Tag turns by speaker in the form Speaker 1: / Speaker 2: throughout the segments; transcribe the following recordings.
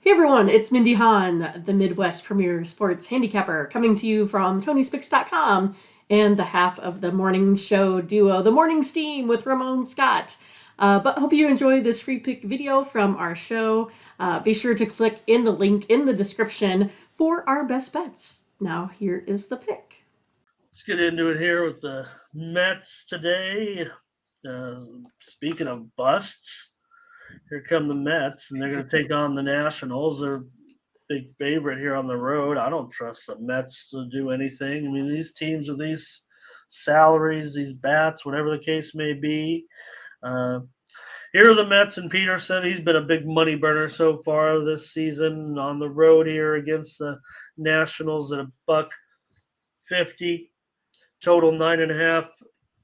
Speaker 1: Hey everyone, it's Mindy Hahne, the Midwest premier sports handicapper, coming to you from TonySpix.com and the half of the morning show duo, The Morning Steam with Ramon Scott. But hope you enjoy this free pick video from our show. Be sure to click in the link in the description for our best bets. Now here is the pick.
Speaker 2: Let's get into it here with the Mets today. Speaking of busts, here come the Mets, and they're going to take on the Nationals. They're a big favorite here on the road. I don't trust the Mets to do anything. I mean, these teams with these salaries, these bats, whatever the case may be. Uh, Here are the Mets and Peterson. He's been a big money burner so far this season on the road here against the Nationals at $1.50. Total 9.5.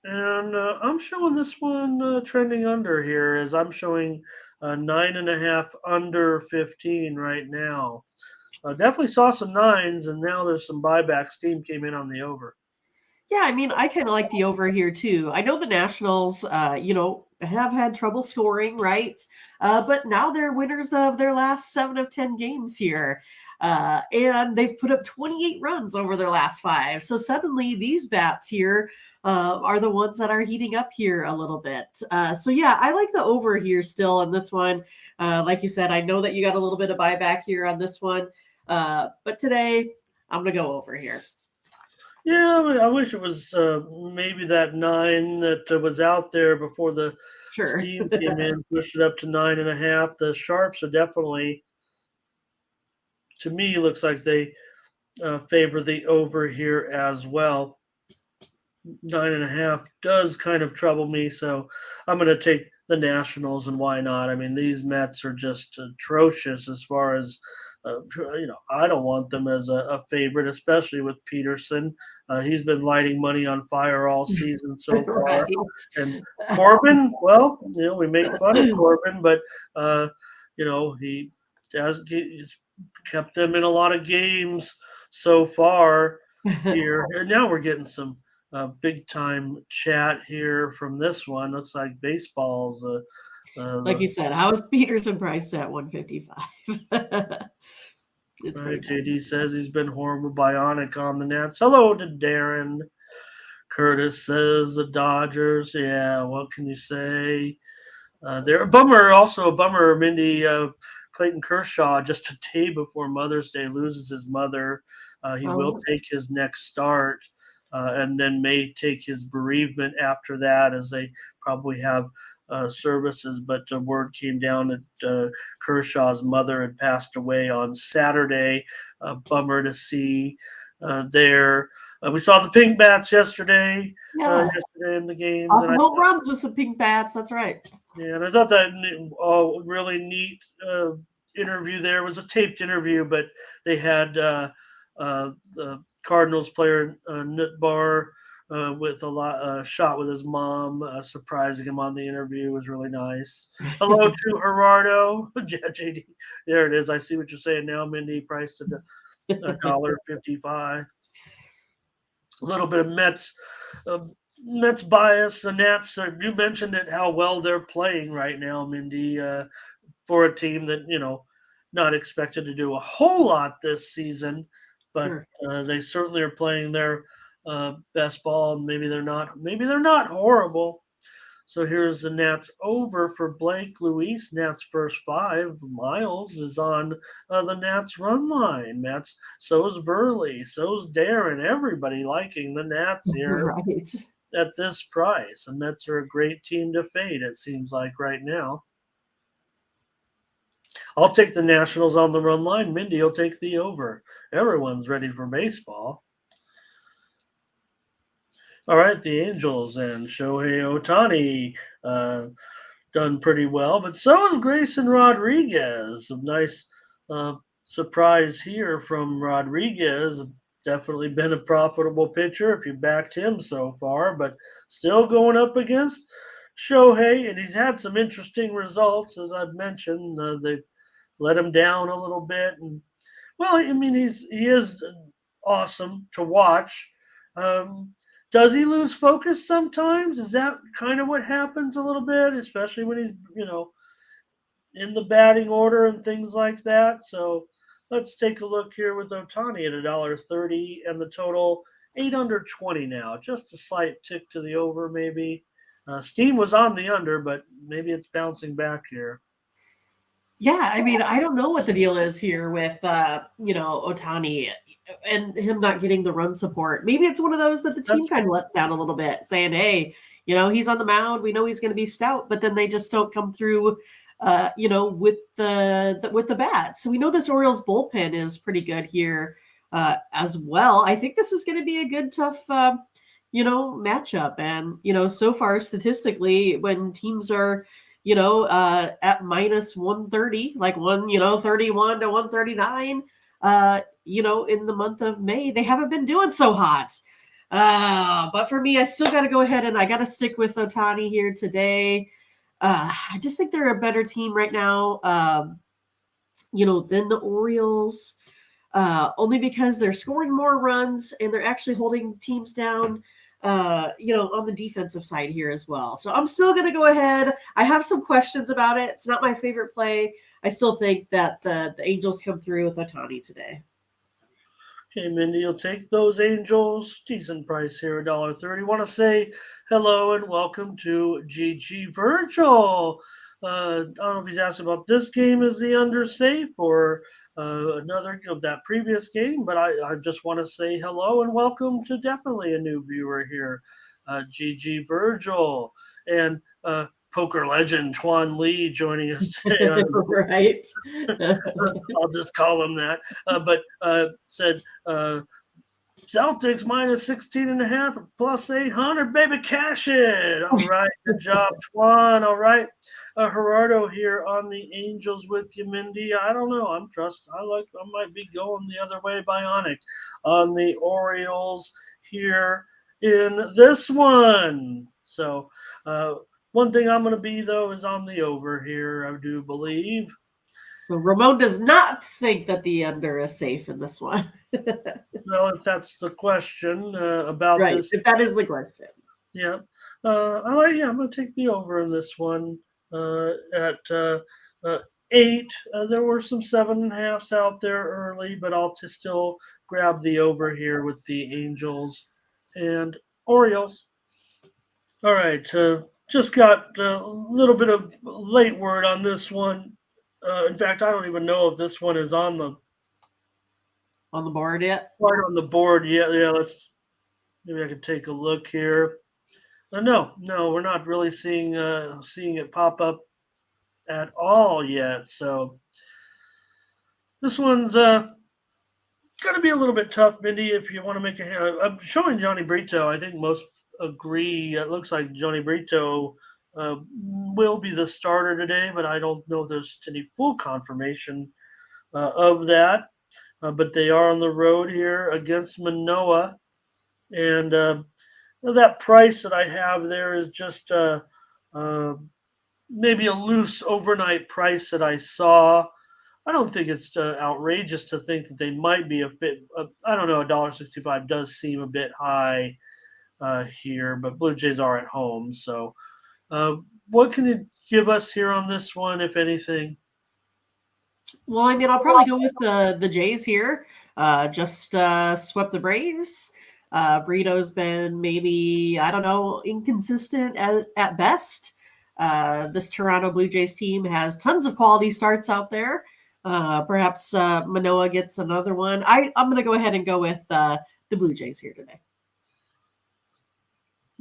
Speaker 2: And I'm showing this one trending under here as I'm showing 9.5 under 15 right now. Definitely saw some nines, and now there's some buybacks. Team came in on the over.
Speaker 1: Yeah, I mean, I kind of like the over here too. I know the Nationals, have had trouble scoring, right? But now they're winners of their last 7 of 10 games here. And they've put up 28 runs over their last 5. So suddenly these bats here are the ones that are heating up here a little bit. So yeah, I like the over here still on this one. Like you said, I know that you got a little bit of buyback here on this one. But today I'm going to go over here.
Speaker 2: Yeah, I wish it was maybe that 9 that was out there before the
Speaker 1: Sure.
Speaker 2: steam came in, pushed it up to 9.5. The Sharps are definitely, to me, looks like they favor the over here as well. 9.5 does kind of trouble me, so I'm going to take the Nationals, and why not? I mean, these Mets are just atrocious as far as I don't want them as a favorite, especially with Peterson. He's been lighting money on fire all season so far.
Speaker 1: Right.
Speaker 2: And Corbin, well, we make fun of Corbin, but he's kept them in a lot of games so far here. And now we're getting some big time chat here from this one. Looks like baseball's.
Speaker 1: Like you said, how is Peterson priced at 155? It's
Speaker 2: Right,
Speaker 1: pretty
Speaker 2: JD says he's been horrible bionic on the Nets. Hello to Darren. Curtis says the Dodgers. Yeah, what can you say? They're a bummer. Also a bummer, Mindy. Clayton Kershaw, just a day before Mother's Day, loses his mother. He will take his next start, and then may take his bereavement after that, as they probably have services. But word came down that Kershaw's mother had passed away on Saturday. Bummer to see there. We saw the pink bats yesterday.
Speaker 1: Yeah.
Speaker 2: Yesterday in the games.
Speaker 1: Saw some home runs with some pink bats. That's right.
Speaker 2: Yeah, and I thought that really neat interview there. It was a taped interview, but they had the Cardinals player Nutbar with a shot with his mom, surprising him on the interview. It was really nice. Hello to Gerardo. JD. There it is. I see what you're saying now, Mindy. Priced at $1.55. A little bit of Mets bias. The Nats, you mentioned it, how well they're playing right now, Mindy, for a team that, not expected to do a whole lot this season, but they certainly are playing their best ball. Maybe they're not horrible. So here's the Nats over for Blake Luis. Nats first 5. Miles is on the Nats run line. Nats. So is Verley. So is Darren. Everybody liking the Nats here
Speaker 1: Right.
Speaker 2: at this price. The Mets are a great team to fade, it seems like right now. I'll take the Nationals on the run line. Mindy will take the over. Everyone's ready for baseball. All right, the Angels and Shohei Ohtani done pretty well, but so is Grayson Rodriguez. A nice surprise here from Rodriguez. Definitely been a profitable pitcher if you backed him so far, but still going up against Shohei, and he's had some interesting results, as I've mentioned. They've let him down a little bit, and well, I mean, he is awesome to watch. Does he lose focus sometimes? Is that kind of what happens a little bit, especially when he's in the batting order and things like that. So let's take a look here with Ohtani at $1.30 and the total 8 under 20 now. Just a slight tick to the over, maybe. Steam was on the under, but maybe it's bouncing back here.
Speaker 1: Yeah, I mean, I don't know what the deal is here with Ohtani and him not getting the run support. Maybe it's one of those that the team kind of lets down a little bit, saying, "Hey, he's on the mound. We know he's going to be stout," but then they just don't come through, with the bat. So we know this Orioles bullpen is pretty good here as well. I think this is going to be a good, tough, matchup. And so far statistically, when teams are at minus 130, like 31 to 139, in the month of May, they haven't been doing so hot. But for me, I still got to go ahead and I got to stick with Ohtani here today. I just think they're a better team right now, than the Orioles, only because they're scoring more runs and they're actually holding teams down on the defensive side here as well. So I'm still going to go ahead. I have some questions about it. It's not my favorite play. I still think that the Angels come through with Ohtani today.
Speaker 2: Okay, Mindy, you'll take those Angels. Decent price here, $1.30. Want to say hello and welcome to GG Virgil. I don't know if he's asking about this game is the under safe or another of that previous game, but I just want to say hello and welcome to definitely a new viewer here, GG Virgil. And poker legend Tuan Lee joining us today.
Speaker 1: Right.
Speaker 2: I'll just call him that. But said Celtics minus 16.5 plus 800. Baby, cash it. All right. Good job, Tuan. All right. Gerardo here on the Angels with you, Mindy. I don't know. I might be going the other way, Bionic, on the Orioles here in this one. So, one thing I'm going to be, though, is on the over here, I do believe.
Speaker 1: So Ramon does not think that the under is safe in this one.
Speaker 2: Well, if that's the question about
Speaker 1: right,
Speaker 2: this.
Speaker 1: If that is the question.
Speaker 2: Yeah. I'm going to take the over in this one at 8. There were some 7.5s out there early, but I'll still grab the over here with the Angels and Orioles. All right. Just got a little bit of late word on this one. In fact, I don't even know if this one is on the
Speaker 1: board yet.
Speaker 2: Right on the board. Yeah. Maybe I can take a look here. No, we're not really seeing it pop up at all yet. So this one's going to be a little bit tough, Mindy. If you want to make I'm showing Johnny Brito. I think most agree. It looks like Johnny Brito will be the starter today, but I don't know if there's any full confirmation of that. But they are on the road here against Manoah, and that price that I have there is just maybe a loose overnight price that I saw. I don't think it's outrageous to think that they might be a fit. I don't know. $1.65 does seem a bit high here, but Blue Jays are at home. So, what can you give us here on this one, if anything?
Speaker 1: Well, I mean, I'll probably go with the Jays here. Just swept the Braves. Brito's been maybe, I don't know, inconsistent at best. This Toronto Blue Jays team has tons of quality starts out there. Perhaps Manoah gets another one. I'm going to go ahead and go with the Blue Jays here today.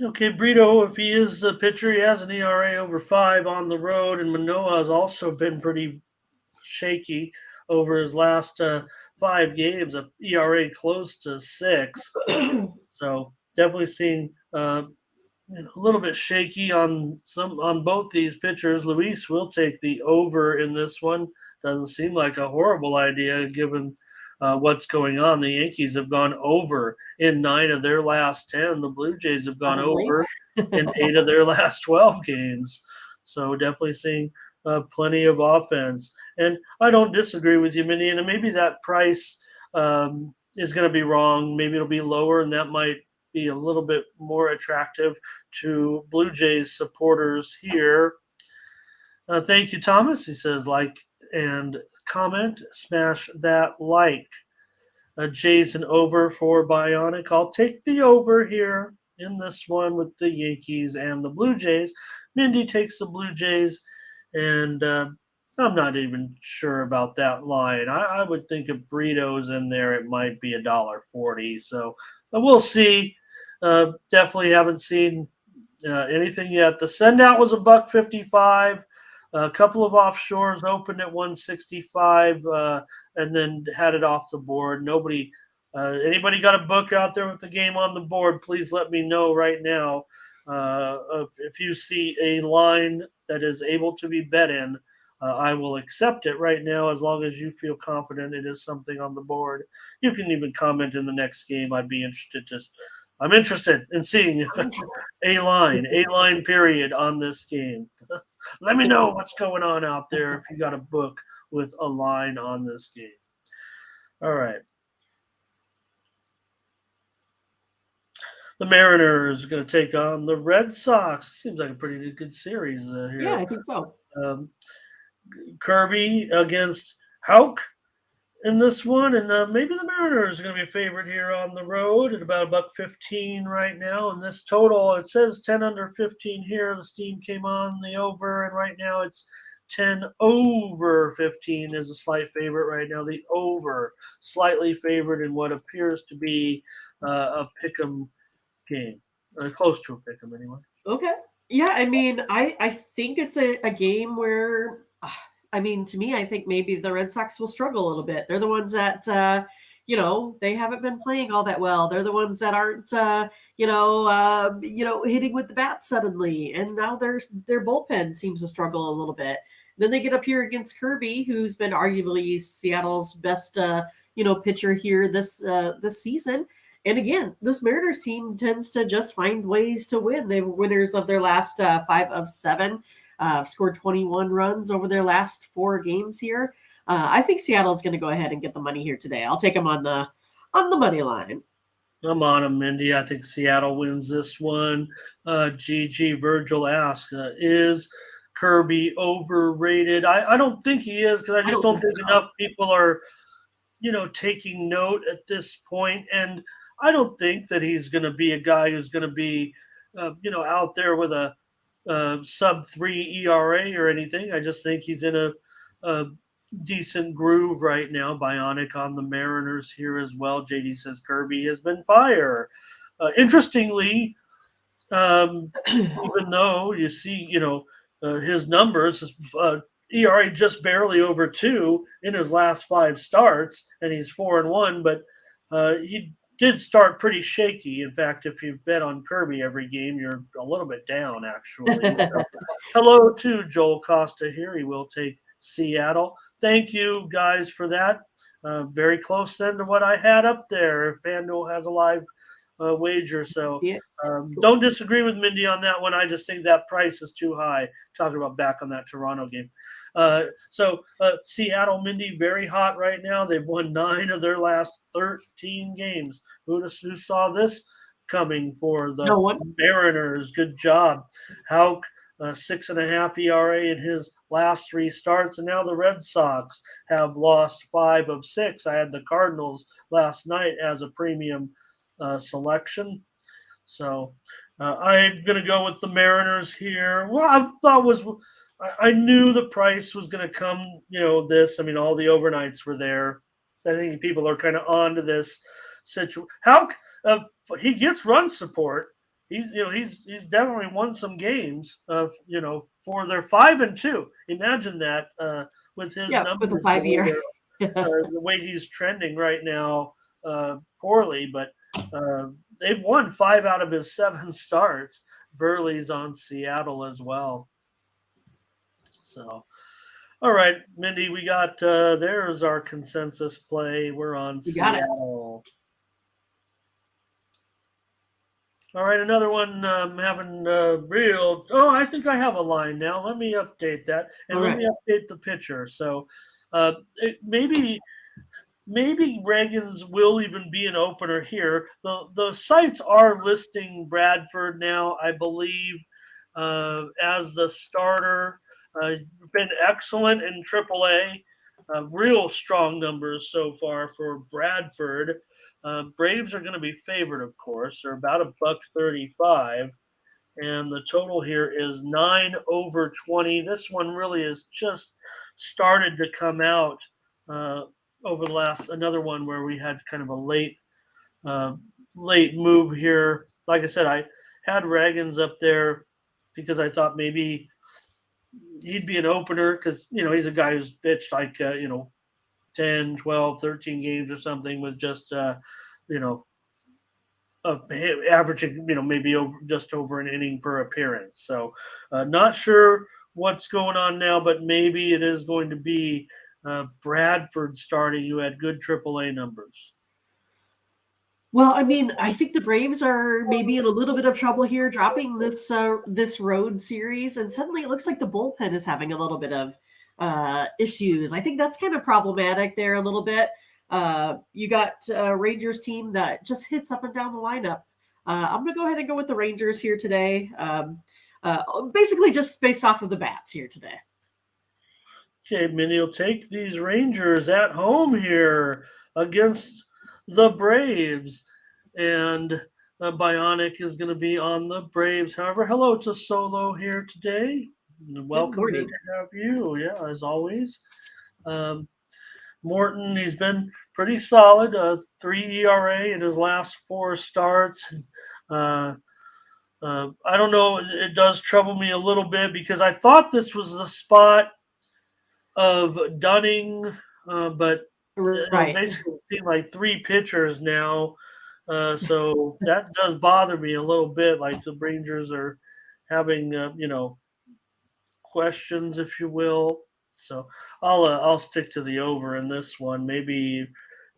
Speaker 2: Okay, Brito, if he is the pitcher, he has an ERA over 5 on the road, and Manoah has also been pretty shaky over his last 5 games, a ERA close to 6. So definitely seeing a little bit shaky on both these pitchers. Luis will take the over in this one. Doesn't seem like a horrible idea given what's going on. The Yankees have gone over in 9 of their last 10. The Blue Jays have gone over in 8 of their last 12 games. So definitely seeing plenty of offense. And I don't disagree with you, Mindy. And maybe that price is going to be wrong. Maybe it'll be lower, and that might be a little bit more attractive to Blue Jays supporters here. Thank you, Thomas. He says, like and comment, smash that like. Jason over for Bionic. I'll take the over here in this one with the Yankees and the Blue Jays. Mindy takes the Blue Jays, and I'm not even sure about that line. I would think if Burrito's in there, it might be $1.40. So we'll see. Definitely haven't seen anything yet. The send out was $1.55. A couple of offshores opened at 165, and then had it off the board. Nobody, anybody got a book out there with the game on the board? Please let me know right now. If you see a line that is able to be bet in, I will accept it right now as long as you feel confident it is something on the board. You can even comment in the next game. I'm interested in seeing a line period on this game. Let me know what's going on out there if you got a book with a line on this game. All right. The Mariners are going to take on the Red Sox. Seems like a pretty good series here.
Speaker 1: Yeah, I think so.
Speaker 2: Kirby against Houck in this one, and maybe the Mariners are going to be a favorite here on the road at about $1.15 right now. And this total, it says 10 under 15 here. The steam came on the over, and right now it's 10 over 15 is a slight favorite right now. The over slightly favored in what appears to be a pick'em game, close to a pick'em anyway.
Speaker 1: Okay. Yeah, I mean, I think it's a game where I mean, to me, I think maybe the Red Sox will struggle a little bit. They're the ones that, they haven't been playing all that well. They're the ones that aren't, hitting with the bat suddenly. And now their bullpen seems to struggle a little bit. Then they get up here against Kirby, who's been arguably Seattle's best, pitcher here this season. And again, this Mariners team tends to just find ways to win. They were winners of their last 5 of 7. Scored 21 runs over their last 4 games here. I think Seattle's going to go ahead and get the money here today. I'll take them on the money line.
Speaker 2: I'm on him, Mindy. I think Seattle wins this one. GG Virgil asks, is Kirby overrated? I don't think he is, because I just don't think enough people are, taking note at this point. And I don't think that he's going to be a guy who's going to be, out there with a sub 3 ERA or anything. I just think he's in a decent groove right now. Bionic on the Mariners here as well. JD says Kirby has been fire. Interestingly, even though you see, his numbers, ERA just barely over 2 in his last 5 starts, and he's 4-1, but he did start pretty shaky. In fact, if you bet on Kirby every game, you're a little bit down, actually. So, hello to Joel Costa here. He will take Seattle. Thank you, guys, for that. Very close then to what I had up there. FanDuel has a live wager. So don't disagree with Mindy on that one. I just think that price is too high. Talking about back on that Toronto game. Seattle, Mindy, very hot right now. They've won 9 of their last 13 games. Who saw this coming for the Mariners? Good job. Houck, 6.5 ERA in his last 3 starts, and now the Red Sox have lost 5 of 6. I had the Cardinals last night as a premium selection. So I'm going to go with the Mariners here. Well, I knew the price was going to come, all the overnights were there. I think people are kind of onto this situation. How he gets run support. He's definitely won some games, for their 5-2. Imagine that with his numbers,
Speaker 1: with a 5-year.
Speaker 2: The way he's trending right now, poorly, but they've won 5 out of his 7 starts. Burley's on Seattle as well. So, all right, Mindy, we got there's our consensus play. We're on Seattle. All right, another one having real. Oh, I think I have a line now. Let me update that, and let me update the pitcher. So, maybe Reagan's will even be an opener here. The sites are listing Bradford now, I believe, as the starter. been excellent in AAA. Real strong numbers so far for Bradford. Braves are going to be favored, of course. They're about a buck 35, and the total here is 9/20. This one really has just started to come out over the last another one where we had kind of a uh, late move here. Like I said, I had Reagans up there because I thought maybe he'd be an opener because he's a guy who's pitched like 10, 12, 13 games or something with just you know averaging maybe just over an inning per appearance. So not sure what's going on now, but maybe it is going to be Bradford starting, who had good AAA numbers.
Speaker 1: Well, I mean, I think the Braves are maybe in a little bit of trouble here, dropping this road series, and suddenly it looks like the bullpen is having a little bit of issues. I think that's kind of problematic there a little bit. You got a Rangers team that just hits up and down the lineup. I'm going to go ahead and go with the Rangers here today. Basically, just based off of the bats here today.
Speaker 2: Okay, Minnie will take these Rangers at home here against the Braves. And Bionic is going to be on the Braves. However, hello to Solo here today. Welcome, good to have you. Yeah, as always. Morton, he's been pretty solid. 3 ERA in his last 4 starts. I don't know. It does trouble me a little bit because I thought this was the spot of Dunning, but
Speaker 1: Right.
Speaker 2: basically it seems like 3 pitchers now. So that does bother me a little bit. Like the Rangers are having, questions, if you will. So I'll stick to the over in this one. Maybe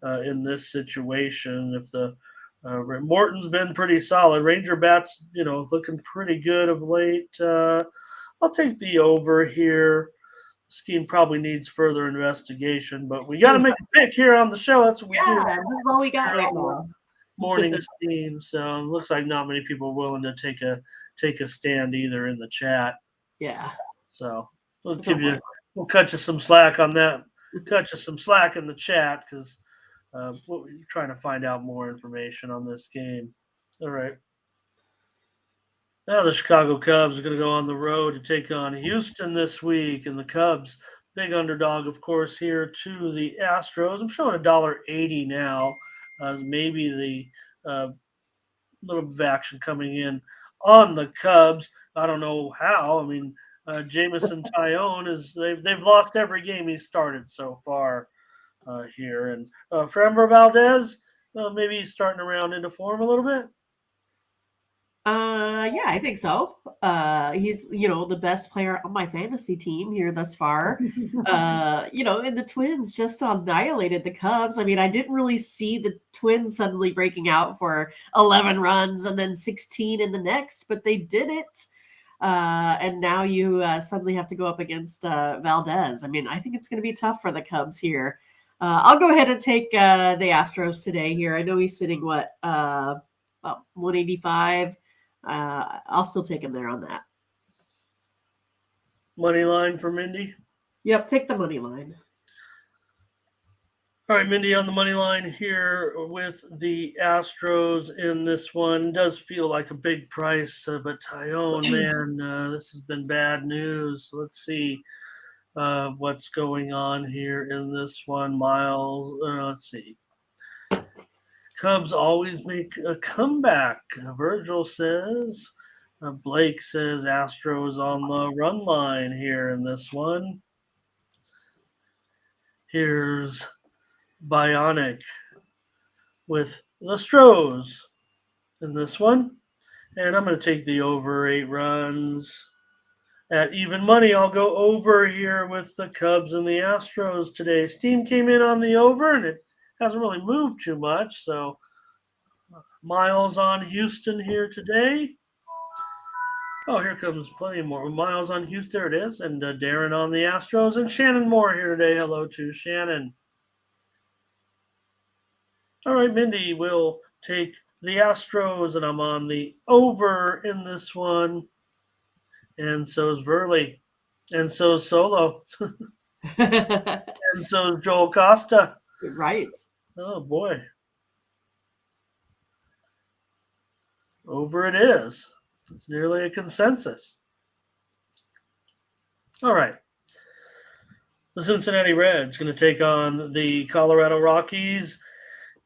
Speaker 2: in this situation, if the Morton's been pretty solid, Ranger bats, looking pretty good of late. I'll take the over here. Scheme probably needs further investigation, but we got to make a pick here on the show. That's what we do.
Speaker 1: This is all we got right now.
Speaker 2: Morning steam. So it looks like not many people are willing to take a stand either in the chat.
Speaker 1: Yeah.
Speaker 2: So we'll cut you some slack on that. Cut you some slack in the chat because we're trying to find out more information on this game. All right. Now the Chicago Cubs are going to go on the road to take on Houston this week, and the Cubs, big underdog, of course, here to the Astros. I'm showing $1.80 now as maybe the little bit of action coming in on the Cubs. I don't know how. I mean, Jameson Tyone they've lost every game he's started so far here, and Framber Valdez, maybe he's starting to round into form a little bit.
Speaker 1: Yeah, I think so. He's, the best player on my fantasy team here thus far. And the Twins just annihilated the Cubs. I mean, I didn't really see the Twins suddenly breaking out for 11 runs and then 16 in the next, but they did it. And now you suddenly have to go up against Valdez. I mean, I think it's going to be tough for the Cubs here. I'll go ahead and take the Astros today here. I know he's sitting, about 185. I'll still take him there on that.
Speaker 2: Money line for Mindy?
Speaker 1: Yep, take the money line.
Speaker 2: All right, Mindy on the money line here with the Astros in this one. Does feel like a big price, but Tyone, man, this has been bad news. Let's see what's going on here in this one. Miles, let's see. Cubs always make a comeback, Virgil says. Blake says Astros on the run line here in this one. Here's Bionic with the Astros in this one. And I'm going to take the over 8 runs. At even money, I'll go over here with the Cubs and the Astros today. Steam came in on the over, and it hasn't really moved too much. So Miles on Houston here today. Oh, here comes plenty more. Miles on Houston, there it is. And Darren on the Astros. And Shannon Moore here today. Hello to Shannon. All right, Mindy will take the Astros, and I'm on the over in this one. And so is Verley. And so Solo. And so Joel Costa.
Speaker 1: Right.
Speaker 2: Oh, boy. Over it is. It's nearly a consensus. All right. The Cincinnati Reds going to take on the Colorado Rockies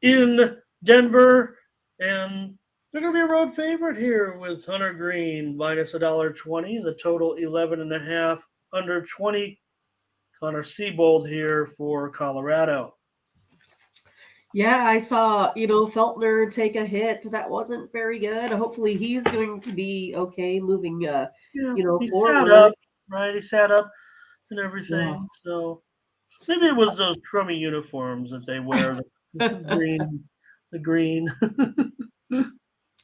Speaker 2: in Denver. And they're going to be a road favorite here with Hunter Green minus $1.20. The total 11.5 under 20. Connor Siebold here for Colorado.
Speaker 1: Yeah, I saw, Feltner take a hit. That wasn't very good. Hopefully he's going to be okay moving,
Speaker 2: Yeah, he
Speaker 1: forward.
Speaker 2: sat up, right? He sat up and
Speaker 1: Yeah.
Speaker 2: everything. So maybe it was those crummy uniforms that they wear, the green.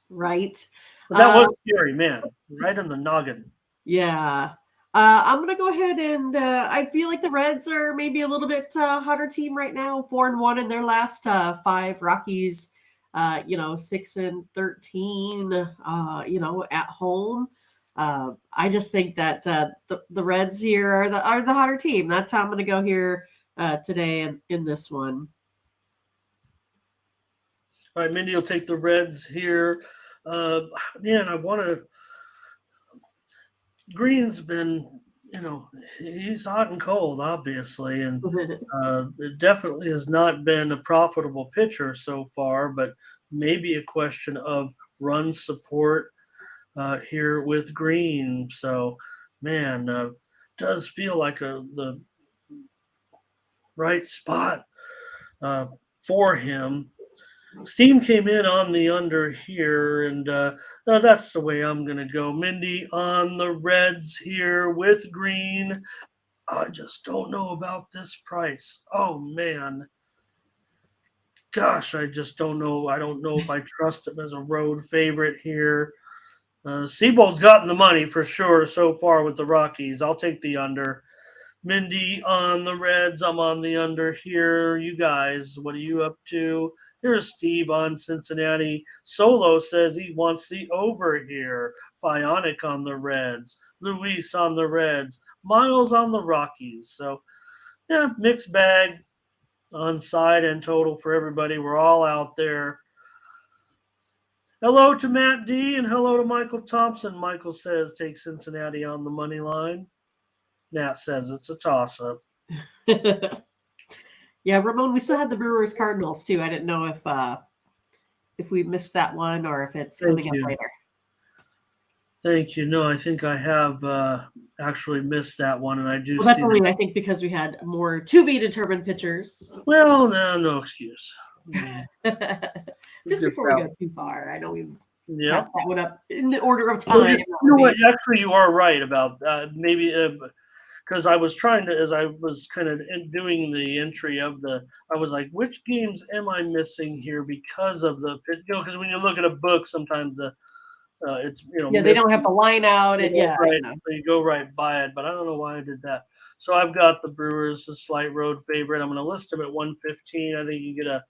Speaker 1: Right.
Speaker 2: But that was scary, man. Right in the noggin.
Speaker 1: Yeah. I'm going to go ahead and I feel like the Reds are maybe a little bit hotter team right now, 4-1 in their last 5. Rockies, 6-13, at home. I just think that the Reds here are the hotter team. That's how I'm going to go here today in this one.
Speaker 2: All right, Mindy will take the Reds here. Man, I want to. Green's been, he's hot and cold, obviously, and it definitely has not been a profitable pitcher so far, but maybe a question of run support here with Green. So, man, does feel like the right spot for him. Steam came in on the under here, and that's the way I'm going to go. Mindy on the Reds here with Green. I just don't know about this price. Oh, man. Gosh, I just don't know. I don't know if I trust him as a road favorite here. Siebold's gotten the money for sure so far with the Rockies. I'll take the under. Mindy on the Reds. I'm on the under here. You guys, what are you up to? Here's Steve on Cincinnati. Solo says he wants the over here. Bionic on the Reds. Luis on the Reds. Miles on the Rockies. So, yeah, mixed bag on side and total for everybody. We're all out there. Hello to Matt D and hello to Michael Thompson. Michael says take Cincinnati on the money line. Matt says it's a toss-up.
Speaker 1: Yeah, Ramon, we still had the Brewers Cardinals too. I didn't know if we missed that one or if it's coming up later.
Speaker 2: Thank you. No, I think I have actually missed that one, and I do.
Speaker 1: Well, that's only, I think, because we had more to be determined pitchers.
Speaker 2: Well, no excuse.
Speaker 1: Just before we go too far, I know we passed that one up in the order of time.
Speaker 2: You know what? Actually, you are right about maybe because I was trying to, as I was kind of doing the entry of I was like, which games am I missing here because of because when you look at a book, sometimes it's
Speaker 1: they don't have the line out and
Speaker 2: right, so you go right by it, but I don't know why I did that. So I've got the Brewers, a slight road favorite. I'm going to list them at 115. I think you get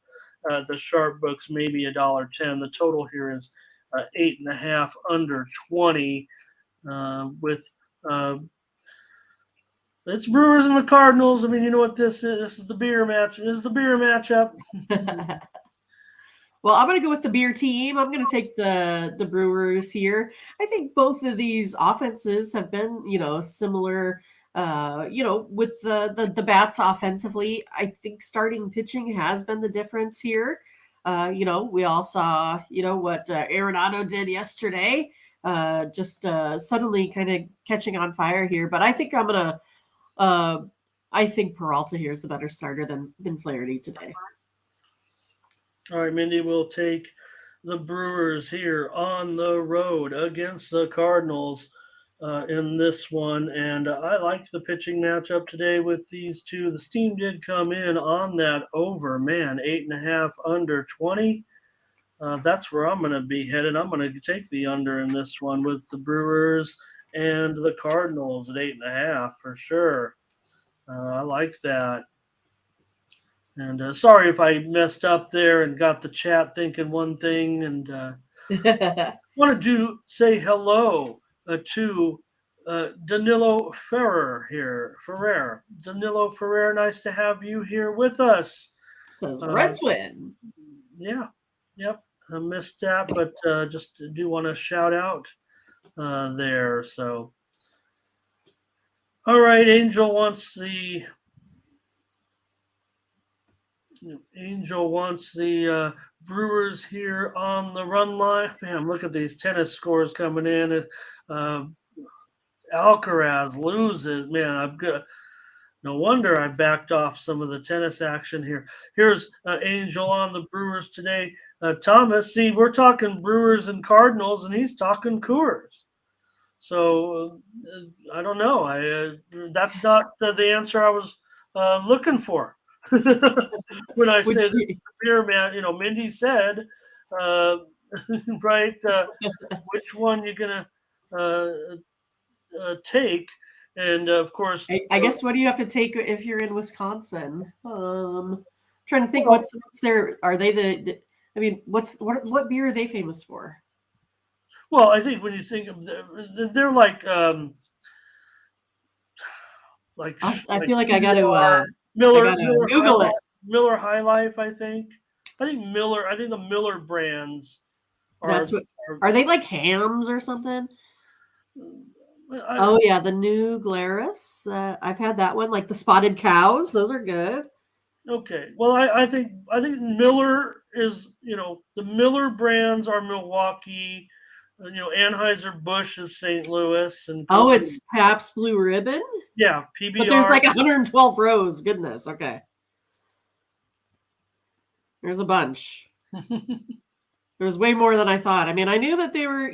Speaker 2: the sharp books maybe $1.10. The total here is 8.5 under 20 with it's Brewers and the Cardinals. I mean, you know what this is? This is the beer match. This is the beer matchup.
Speaker 1: Well, I'm going to go with the beer team. I'm going to take the Brewers here. I think both of these offenses have been, similar, with the bats offensively. I think starting pitching has been the difference here. We all saw, what Arenado did yesterday, just suddenly kind of catching on fire here. But I think I'm going to I think Peralta here is the better starter than Flaherty today.
Speaker 2: All right, Mindy will take the Brewers here on the road against the Cardinals in this one. And I like the pitching matchup today with these two. The Steam did come in on that over, man, 8.5 under 20. That's where I'm going to be headed. I'm going to take the under in this one with the Brewers and the Cardinals at 8.5 for sure. I like that. And sorry if I messed up there and got the chat thinking one thing. And want to say hello to Danilo Ferrer. Danilo Ferrer, nice to have you here with us.
Speaker 1: Says
Speaker 2: Uh,
Speaker 1: Reds win.
Speaker 2: yeah, yep. I missed that, but just do want to shout out there. So, all right, Angel wants the Brewers here on the run line. Man, look at these tennis scores coming in. Uh, Alcaraz loses. Man, I'm good. No wonder I backed off some of the tennis action here. Here's Angel on the Brewers today. Thomas, see, we're talking Brewers and Cardinals, and he's talking Coors. So I don't know. That's not the answer I was looking for when I
Speaker 1: Which
Speaker 2: say this is the beer man. Mindy said, uh, right? Which one you gonna take? And of course,
Speaker 1: I guess what do you have to take if you're in Wisconsin? Trying to think
Speaker 2: well,
Speaker 1: what's their are they the I mean what beer are they famous for?
Speaker 2: well, I think when you think of they're like
Speaker 1: I feel like I got
Speaker 2: PBR,
Speaker 1: to
Speaker 2: Miller High
Speaker 1: Google
Speaker 2: Life,
Speaker 1: it.
Speaker 2: Miller High Life. I think Miller. I think the Miller brands are.
Speaker 1: That's what
Speaker 2: are
Speaker 1: are they like hams or something?
Speaker 2: I,
Speaker 1: Oh yeah, the new Glarus. I've had that one, like the spotted cows. Those are good.
Speaker 2: okay. Well, I think Miller is the Miller brands are Milwaukee. Anheuser Busch is St. Louis and
Speaker 1: Oh,
Speaker 2: Coors.
Speaker 1: it's Pabst Blue Ribbon,
Speaker 2: Yeah,
Speaker 1: but there's
Speaker 2: PBR.
Speaker 1: like 112 rows. Goodness. Okay, there's a bunch. There's way more than I thought. I mean, I knew that they were,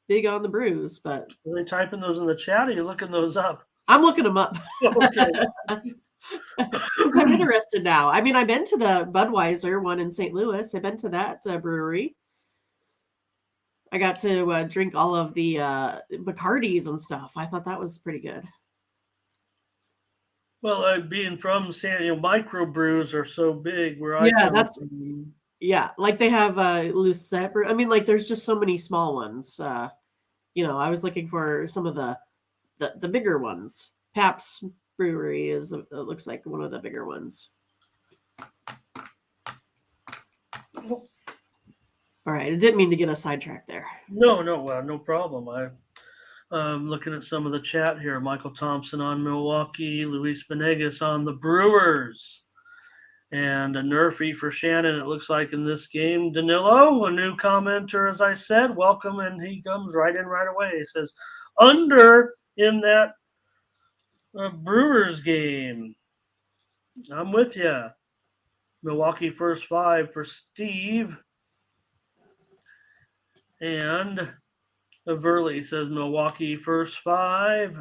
Speaker 1: big on the brews, but
Speaker 2: Are they typing those in the chat? Or are you looking those up?
Speaker 1: I'm looking them up.
Speaker 2: Okay.
Speaker 1: Because I'm interested now. I mean, I've been to the Budweiser one in St. Louis. I've been to that brewery. I got to drink all of the Bacardis and stuff. I thought that was pretty good.
Speaker 2: Well, being from microbrews are so big where I
Speaker 1: Yeah,
Speaker 2: come.
Speaker 1: like they have Lucette. I mean, like there's just so many small ones. I was looking for some of the bigger ones. Pabst Brewery looks like one of the bigger ones. All right, I didn't mean to get a sidetrack there.
Speaker 2: No, no problem. I'm looking at some of the chat here. Michael Thompson on Milwaukee, Luis Venegas on the Brewers, and a Nerfy for Shannon. It looks like in this game, Danilo, a new commenter, as I said, welcome, and he comes right in right away. He says under in that Brewers game. I'm with you. Milwaukee first 5 for Steve. And Verley says Milwaukee first 5.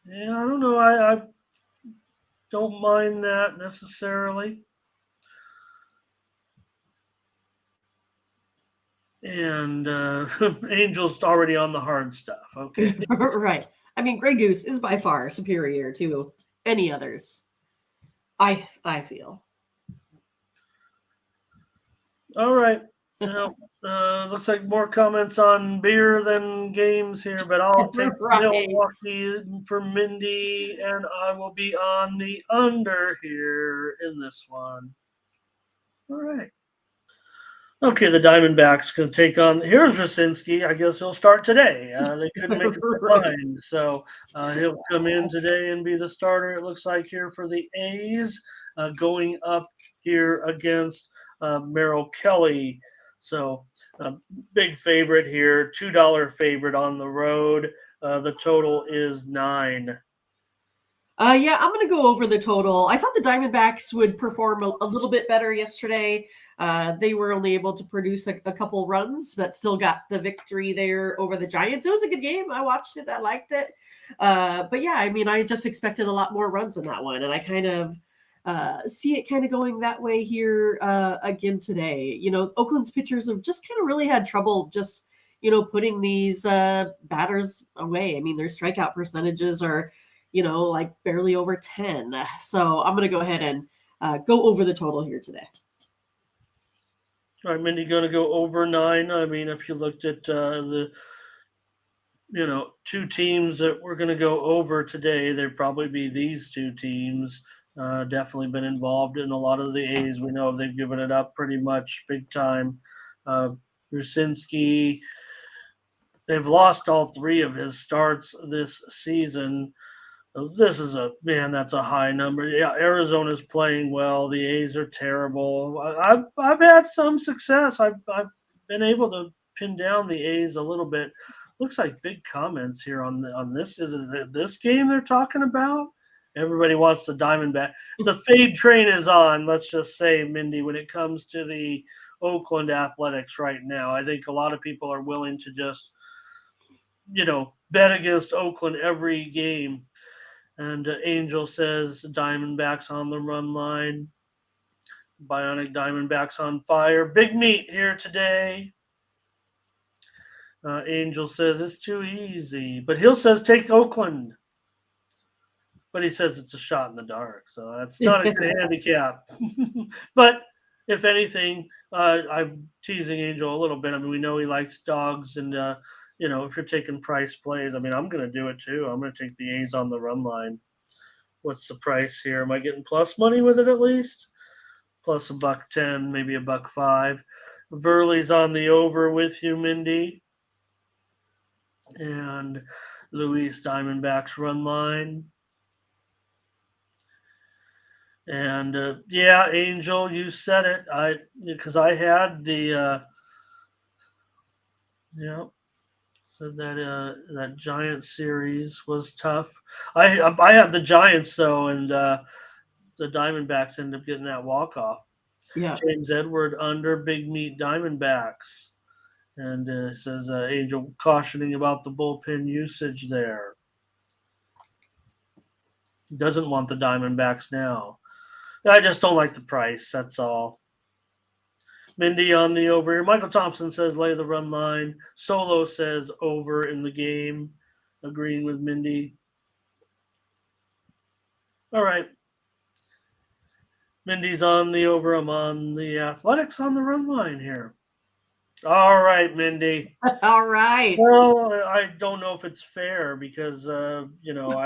Speaker 2: Yeah, I don't know. I don't mind that necessarily. And Angel's already on the hard stuff. Okay.
Speaker 1: Right. I mean, Grey Goose is by far superior to any others. I feel.
Speaker 2: All right. Looks like more comments on beer than games here, but I'll take
Speaker 1: Right.
Speaker 2: Milwaukee for Mindy, and I will be on the under here in this one. All right. Okay, the Diamondbacks can take on. Here's Rasinski. I guess he'll start today. They couldn't make up their mind, so he'll come in today and be the starter. It looks like here for the A's, going up here against Merrill Kelly. So big favorite here, $2 favorite on the road. The total is 9.
Speaker 1: Yeah, I'm going to go over the total. I thought the Diamondbacks would perform a little bit better yesterday. They were only able to produce a couple runs, but still got the victory there over the Giants. It was a good game. I watched it. I liked it. But yeah, I mean, I just expected a lot more runs in that one. And I kind of see it kind of going that way here again today. Oakland's pitchers have just kind of really had trouble just, putting these batters away. I mean, their strikeout percentages are, like barely over 10. So I'm going to go ahead and go over the total here today.
Speaker 2: All right, Mindy, going to go over 9. I mean, if you looked at the two teams that we're going to go over today, there'd probably be these two teams. Definitely been involved in a lot of the A's. We know they've given it up pretty much big time. Rusinski, they've lost all 3 of his starts this season. This is that's a high number. Yeah, Arizona's playing well. The A's are terrible. I've had some success. I've been able to pin down the A's a little bit. Looks like big comments here on this. Is it this game they're talking about? Everybody wants the Diamondback. The fade train is on. Let's just say, Mindy, when it comes to the Oakland Athletics right now, I think a lot of people are willing to just bet against Oakland every game. And Angel says Diamondbacks on the run line. Bionic Diamondbacks on fire. Big meat here today. Angel says it's too easy. But Hill says take Oakland. But he says it's a shot in the dark. So that's not a good handicap. But if anything, I'm teasing Angel a little bit. I mean, we know he likes dogs. And, if you're taking price plays, I mean, I'm going to do it too. I'm going to take the A's on the run line. What's the price here? Am I getting plus money with it at least? Plus $1.10, maybe $1.05. Verley's on the over with you, Mindy. And Luis Diamondbacks run line. And Angel, you said it. Because I had the so that Giants series was tough. I had the Giants though, and the Diamondbacks ended up getting that walk off.
Speaker 1: Yeah.
Speaker 2: James Edward under big meat Diamondbacks, and says Angel cautioning about the bullpen usage there. Doesn't want the Diamondbacks now. I just don't like the price. That's all. Mindy on the over here. Michael Thompson says lay the run line. Solo says over in the game. Agreeing with Mindy. All right. Mindy's on the over. I'm on the Athletics on the run line here. All right, Mindy.
Speaker 1: All right.
Speaker 2: Well, I don't know if it's fair because, I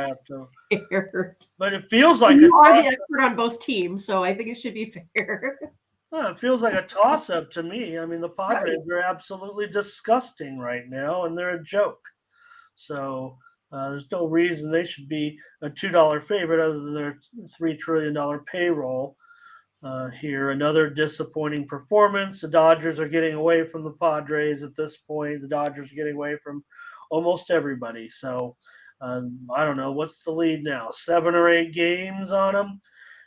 Speaker 2: have to.
Speaker 1: Fair.
Speaker 2: But it feels like
Speaker 1: you are the expert on both teams, so I think it should be fair.
Speaker 2: It feels like a toss-up to me. I mean, the Padres are absolutely disgusting right now, and they're a joke. So there's no reason they should be a $2 favorite other than their $3 trillion payroll. Here, another disappointing performance. The Dodgers are getting away from the Padres at this point. The Dodgers are getting away from almost everybody. So I don't know. What's the lead now? 7 or 8 games on them.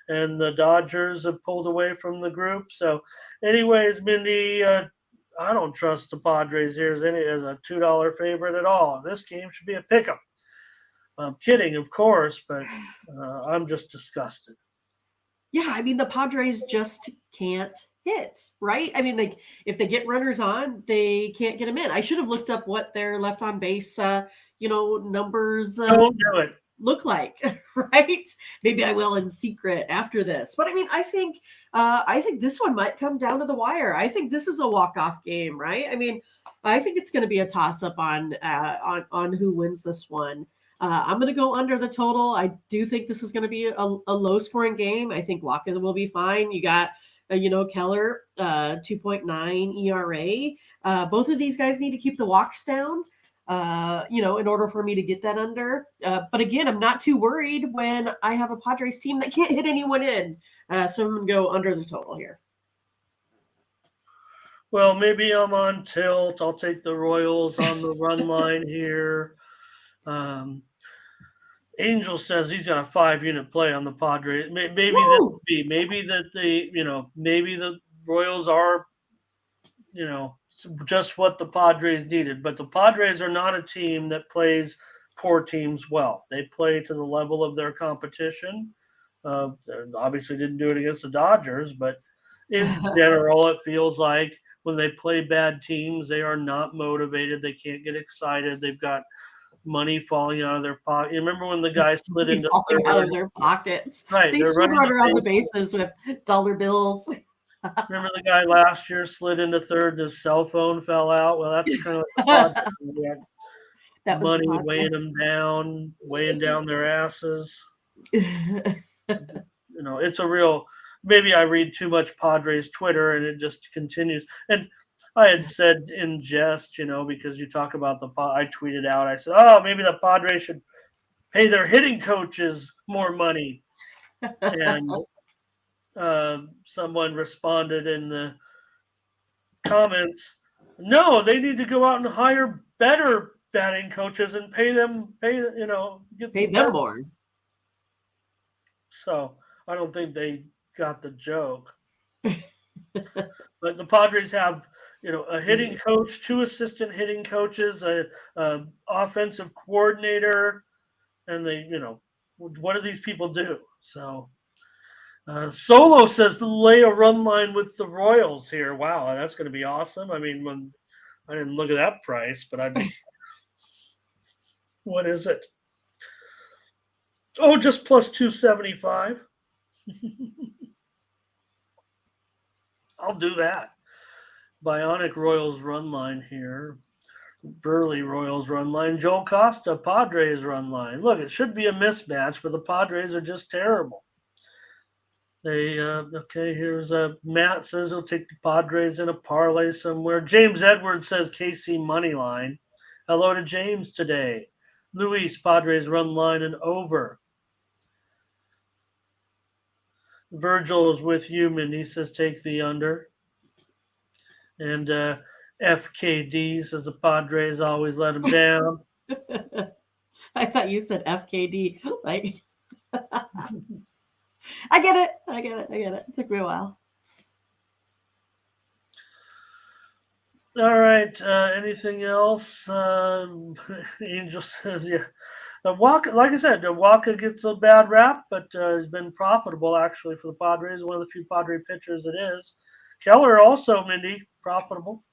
Speaker 2: And the Dodgers have pulled away from the group. So, anyways, Mindy, I don't trust the Padres here as a $2 favorite at all. This game should be a pick'em. I'm kidding, of course, but I'm just disgusted.
Speaker 1: Yeah, I mean, the Padres just can't hit, right? I mean, like if they get runners on, they can't get them in. I should have looked up what their left on base, numbers.
Speaker 2: Don't do it.
Speaker 1: Look like, right? Maybe I will in secret after this. But I mean, I think this one might come down to the wire. I think this is a walk-off game, right? I mean, I think it's going to be a toss-up on who wins this one. I'm going to go under the total. I do think this is going to be a low-scoring game. I think Watkins will be fine. You got Keller, 2.9 ERA. Both of these guys need to keep the walks down. In order for me to get that under. But again, I'm not too worried when I have a Padres team that can't hit anyone in. So I'm going to go under the total here.
Speaker 2: Well, maybe I'm on tilt. I'll take the Royals on the run line here. Angel says he's got a 5-unit play on the Padres. Maybe the Royals are, just what the Padres needed. But the Padres are not a team that plays poor teams well. They play to the level of their competition. Obviously didn't do it against the Dodgers, but in general, it feels like when they play bad teams, they are not motivated. They can't get excited. They've got money falling out of their pocket. You remember when the guys slid into
Speaker 1: falling out of their pockets?
Speaker 2: Right,
Speaker 1: they should run around the bases with dollar bills.
Speaker 2: Remember the guy last year slid into third and his cell phone fell out? Well, that's kind of like the Padres. We had
Speaker 1: That was the
Speaker 2: money weighing
Speaker 1: Padres.
Speaker 2: them down, weighing down their asses. It's a real. Maybe I read too much Padres Twitter, and it just continues. And I had said in jest, because you talk about I tweeted out. I said, "Oh, maybe the Padres should pay their hitting coaches more money." And someone responded in the comments, "No, they need to go out and hire better batting coaches and pay them. Get
Speaker 1: Pay them more.
Speaker 2: So I don't think they got the joke. But the Padres have, a hitting coach, 2 assistant hitting coaches, a offensive coordinator, and what do these people do? So Solo says to lay a run line with the Royals here. Wow, that's going to be awesome. I mean, when I didn't look at that price, but what is it? Oh, just plus 275. I'll do that. Bionic Royals run line here. Burley Royals run line. Joel Costa, Padres run line. Look, it should be a mismatch, but the Padres are just terrible. Here's Matt says he'll take the Padres in a parlay somewhere. James Edwards says KC money line. Hello to James today. Luis, Padres run line and over. Virgil is with Human. He says take the under. And FKD says the Padres always let him down.
Speaker 1: I thought you said FKD. Like, I get it. It took me a while.
Speaker 2: All right. Anything else? Angel says, yeah. Waka, like I said, Waka gets a bad rap, but has been profitable actually for the Padres. One of the few Padre pitchers it is. Keller also, Mindy, profitable.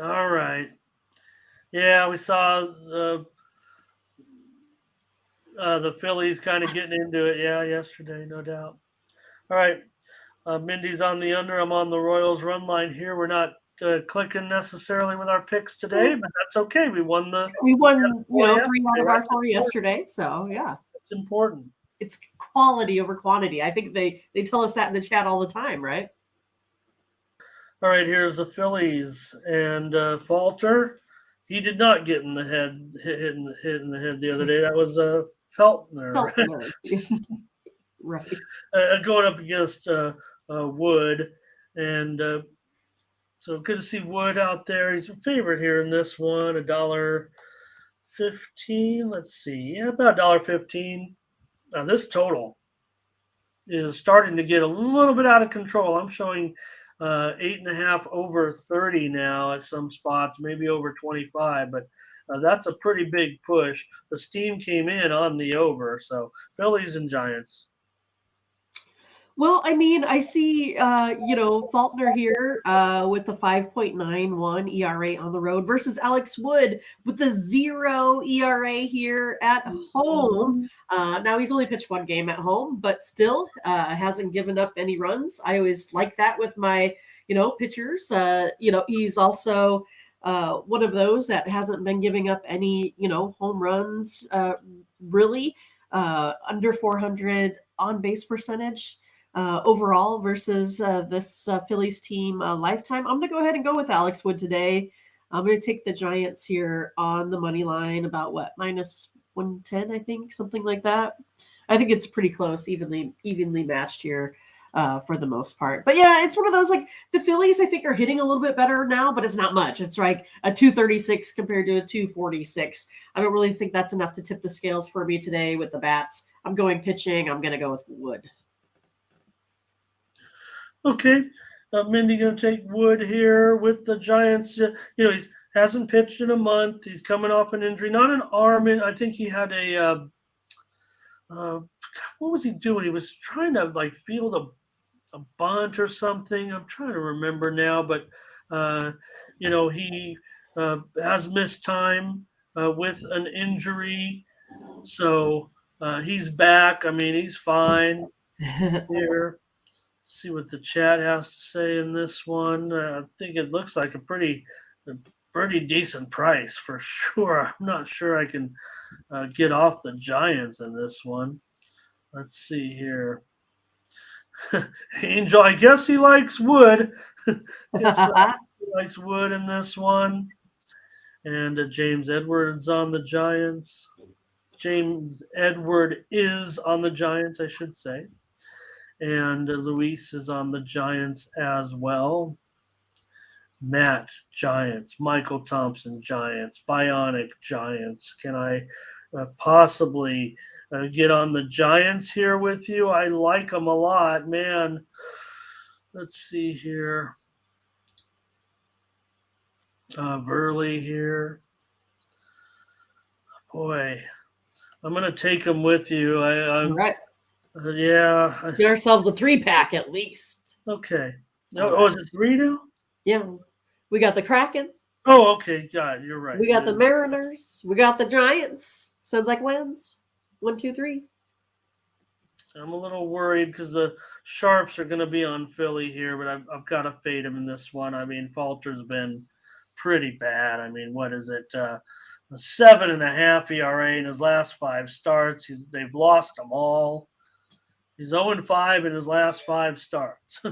Speaker 2: All right. Yeah, we saw the Phillies kind of getting into it. Yeah, yesterday, no doubt. All right. Mindy's on the under. I'm on the Royals run line here. We're not clicking necessarily with our picks today, but that's okay. We won,
Speaker 1: 3 out of our 4 yesterday. So, yeah.
Speaker 2: It's important.
Speaker 1: It's quality over quantity. I think they tell us that in the chat all the time, right?
Speaker 2: All right, here's the Phillies. And Falter, he did not get in the head, hit in the head the other day. That was Feltner.
Speaker 1: Right.
Speaker 2: Going up against Wood. And so good to see Wood out there. He's a favorite here in this one, $1.15. Let's see. Yeah, about $1.15. Now, this total is starting to get a little bit out of control. I'm showing 8.5 over 30 now at some spots, maybe over 25, but that's a pretty big push. The steam came in on the over, so Phillies and Giants.
Speaker 1: Well, I mean, I see, Faulkner here with the 5.91 ERA on the road versus Alex Wood with the 0 ERA here at home. Now he's only pitched 1 game at home, but still hasn't given up any runs. I always like that with my, pitchers. He's also one of those that hasn't been giving up any, home runs really under 400 on base percentage. Overall versus this Phillies team lifetime. I'm going to go ahead and go with Alex Wood today. I'm going to take the Giants here on the money line, about minus 110, I think, something like that. I think it's pretty close, evenly matched here for the most part. But yeah, it's one of those, like, the Phillies, I think, are hitting a little bit better now, but it's not much. It's like a 236 compared to a 246. I don't really think that's enough to tip the scales for me today with the bats. I'm going pitching. I'm going to go with Wood.
Speaker 2: Okay, Mindy going to take Wood here with the Giants. He hasn't pitched in a month. He's coming off an injury, not an arm. I think he had a what was he doing? He was trying to field a bunt or something. I'm trying to remember now, but he has missed time with an injury, so he's back. I mean, he's fine. here. See what the chat has to say in this one. I think it looks like a pretty decent price for sure. I'm not sure I can get off the Giants in this one. Let's see here. Angel, I guess he likes wood. He likes wood in this one. And James Edwards on the Giants. James Edward is on the Giants, I should say. And Luis is on the Giants as well. Matt, Giants. Michael Thompson, Giants. Bionic, Giants. Can I possibly get on the Giants here with you? I like them a lot, man. Let's see here. Verley here. Boy, I'm going to take them with you.
Speaker 1: All right.
Speaker 2: Yeah.
Speaker 1: Get ourselves a 3-pack at least.
Speaker 2: Okay. No, is it 3 now?
Speaker 1: Yeah. We got the Kraken.
Speaker 2: Oh, okay. God, you're right.
Speaker 1: We got the Mariners. We got the Giants. Sounds like wins. 1, 2, 3.
Speaker 2: I'm a little worried because the Sharps are going to be on Philly here, but I've got to fade him in this one. I mean, Falter's been pretty bad. I mean, what is it? A 7.5 ERA in his last 5 starts. They've lost them all. He's 0-5 in his last 5 starts.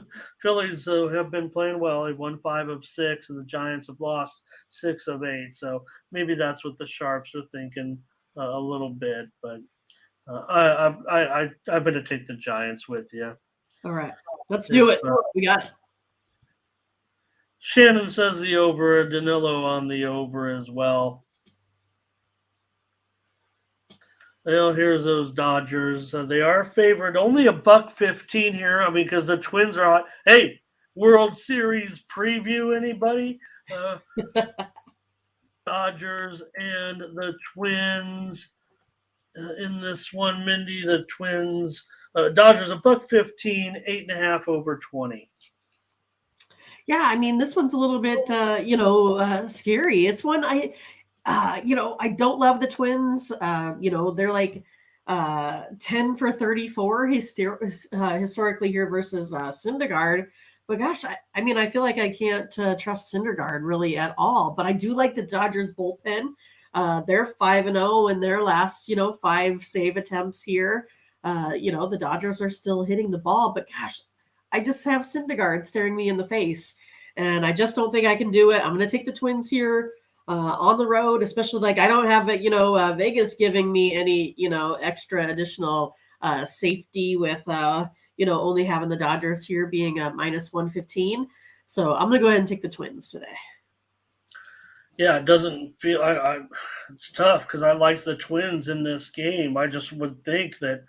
Speaker 2: Phillies have been playing well. They've won 5 of 6, and the Giants have lost 6 of 8. So maybe that's what the Sharps are thinking a little bit. But I'm going to take the Giants with you.
Speaker 1: All right. Let's do it. We got it.
Speaker 2: Shannon says the over. Danilo on the over as well. Well, here's those Dodgers. They are favored only $1.15 here. I mean, because the Twins are on. Hey, World Series preview, anybody? Dodgers and the Twins in this one. Mindy, the Twins. Dodgers $1.15, 8.5 over 20.
Speaker 1: Yeah, I mean, this one's a little bit, scary. It's one I don't love the Twins. They're like 10 for 34 historically here versus Syndergaard. But gosh, I feel like I can't trust Syndergaard really at all. But I do like the Dodgers bullpen. They're 5-0 in their last, 5 save attempts here. The Dodgers are still hitting the ball. But gosh, I just have Syndergaard staring me in the face. And I just don't think I can do it. I'm going to take the Twins here. On the road, especially I don't have Vegas giving me any extra additional safety with only having the Dodgers here being a -115. So I'm gonna go ahead and take the Twins today.
Speaker 2: Yeah, it doesn't feel. It's tough because I like the Twins in this game. I just would think that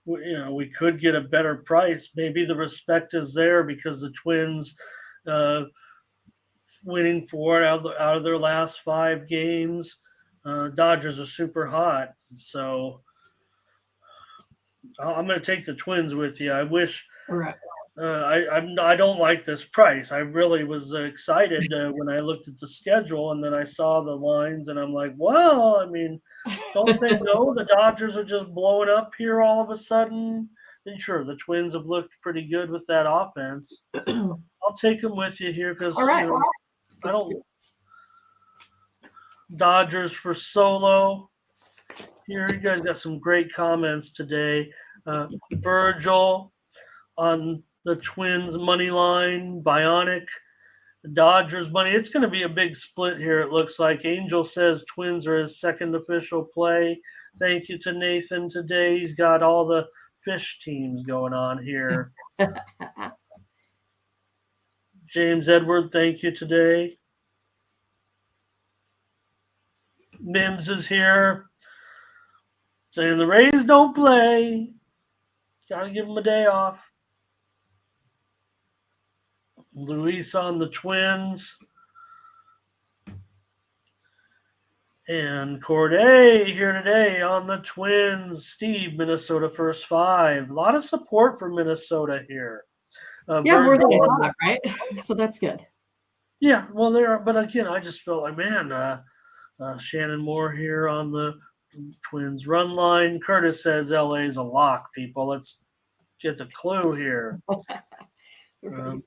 Speaker 2: we could get a better price. Maybe the respect is there because the Twins. Winning 4 out of their last 5 games. Dodgers are super hot, so I'm going to take the Twins with you. I wish.
Speaker 1: All right.
Speaker 2: I don't like this price. I really was excited when I looked at the schedule and then I saw the lines and I'm like, well, I mean, don't they know the Dodgers are just blowing up here all of a sudden? And sure, the Twins have looked pretty good with that offense. I'll take them with you here because
Speaker 1: all right.
Speaker 2: I don't. Dodgers for Solo. Here, you guys got some great comments today. Virgil on the Twins money line. Bionic. Dodgers money. It's going to be a big split here, it looks like. Angel says Twins are his second official play. Thank you to Nathan today. He's got all the fish teams going on here. James Edward, thank you today. Mims is here saying the Rays don't play. Got to give them a day off. Luis on the Twins. And Corday here today on the Twins. Steve, Minnesota first 5. A lot of support for Minnesota here.
Speaker 1: More than I thought, right? So that's good.
Speaker 2: Yeah, well, there. But again, I just felt like, man, Shannon Moore here on the Twins run line. Curtis says LA's a lock, people. Let's get the clue here.
Speaker 1: Right.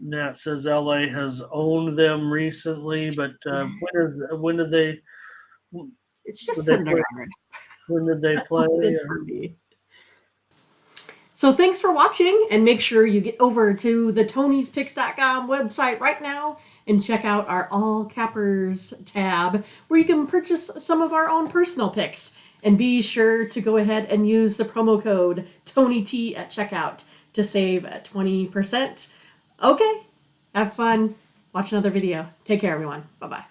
Speaker 2: Nat says LA has owned them recently, but when did they
Speaker 1: It's just
Speaker 2: play?
Speaker 1: Syndergaard.
Speaker 2: When did they
Speaker 1: That's
Speaker 2: play?
Speaker 1: what it is for me. So thanks for watching, and make sure you get over to the Tony'sPicks.com website right now and check out our All Cappers tab where you can purchase some of our own personal picks. And be sure to go ahead and use the promo code TonyT at checkout to save 20%. Okay, have fun. Watch another video. Take care, everyone. Bye-bye.